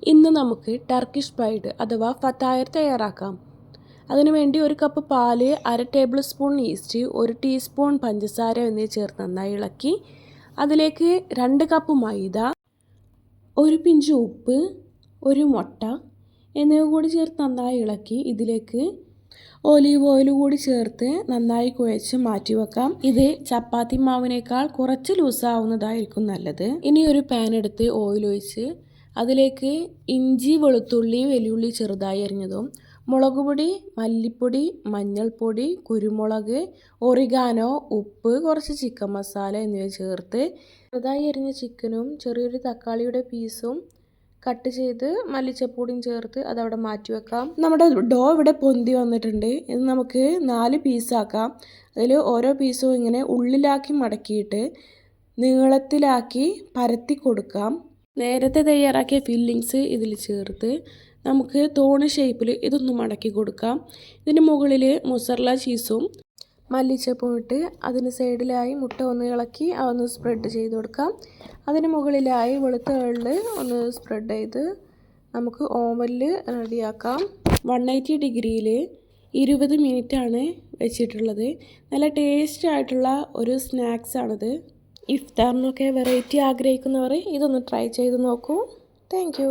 ഇന്ന് നമുക്ക് Turkish bride അഥവാ ഫതായർ തയ്യാറാക്കാം. അതിനുവേണ്ടി 1 കപ്പ് പാല്, 1/2 ടേബിൾ സ്പൂൺ ഈസ്റ്റ്, 1 ടീസ്പൂൺ പഞ്ചസാര എന്നിവ ചേർത്ത് നന്നായി ഇളക്കി അതിലേക്ക് 2 കപ്പ് മൈദ, 1 പിഞ്ച് ഉപ്പ്, 1 മുട്ട എന്നിവ കൂടി ചേർത്ത് നന്നായി ഇളക്കി ഇതിലേക്ക് ഒലീവ് ഓയിൽ കൂടി ചേർത്ത് നന്നായി കുഴച്ച് മാറ്റി വെക്കാം. ഇത് ചപ്പാത്തി മാവിനേക്കാൾ കുറച്ച് ലൂസാവുന്നതായിരിക്കും നല്ലത്. ഇനി ഒരു പാൻ എടുത്ത് ഓയിൽ ഒഴിച്ച് അതിലേക്ക് ഇഞ്ചി, വെളുത്തുള്ളി, വലിയുള്ളി ചെറുതായി അരിഞ്ഞതും, മുളക് പൊടി, മല്ലിപ്പൊടി, മഞ്ഞൾപ്പൊടി, കുരുമുളക്, ഒറിഗാനോ, ഉപ്പ്, കുറച്ച് ചിക്കൻ മസാല എന്നിവ ചേർത്ത് ചെറുതായി അരിഞ്ഞ ചിക്കനും ചെറിയൊരു തക്കാളിയുടെ പീസും കട്ട് ചെയ്ത് മല്ലിച്ചപ്പൊടിയും ചേർത്ത് അതവിടെ മാറ്റി വെക്കാം. നമ്മുടെ ഡോ ഇവിടെ പൊന്തി വന്നിട്ടുണ്ട്. ഇത് നമുക്ക് 4 പീസാക്കാം. അതിൽ ഓരോ പീസും ഇങ്ങനെ ഉള്ളിലാക്കി മടക്കിയിട്ട് നീളത്തിലാക്കി പരത്തി കൊടുക്കാം. നേരത്തെ തയ്യാറാക്കിയ ഫില്ലിങ്സ് ഇതിൽ ചേർത്ത് നമുക്ക് തോണി ഷേപ്പിൽ ഇതൊന്ന് മടക്കി കൊടുക്കാം. ഇതിന് മുകളിൽ മുസറല്ല ചീസും മല്ലിച്ചപ്പും ഇട്ട് അതിന് സൈഡിലായി മുട്ട ഒന്ന് ഇളക്കി അതൊന്ന് സ്പ്രെഡ് ചെയ്ത് കൊടുക്കാം. അതിന് മുകളിലായി വെളുത്ത എള്ള് ഒന്ന് സ്പ്രെഡ് ചെയ്ത് നമുക്ക് ഓവനിൽ റെഡിയാക്കാം. 180 ഡിഗ്രിയിൽ 20 മിനിറ്റാണ് വെച്ചിട്ടുള്ളത്. നല്ല ടേസ്റ്റ് ആയിട്ടുള്ള ഒരു സ്നാക്സാണിത്. ഇഫ്താറിനൊക്കെ വെറൈറ്റി ആഗ്രഹിക്കുന്നവർ ഇതൊന്ന് ട്രൈ ചെയ്ത് നോക്കൂ. Thank you.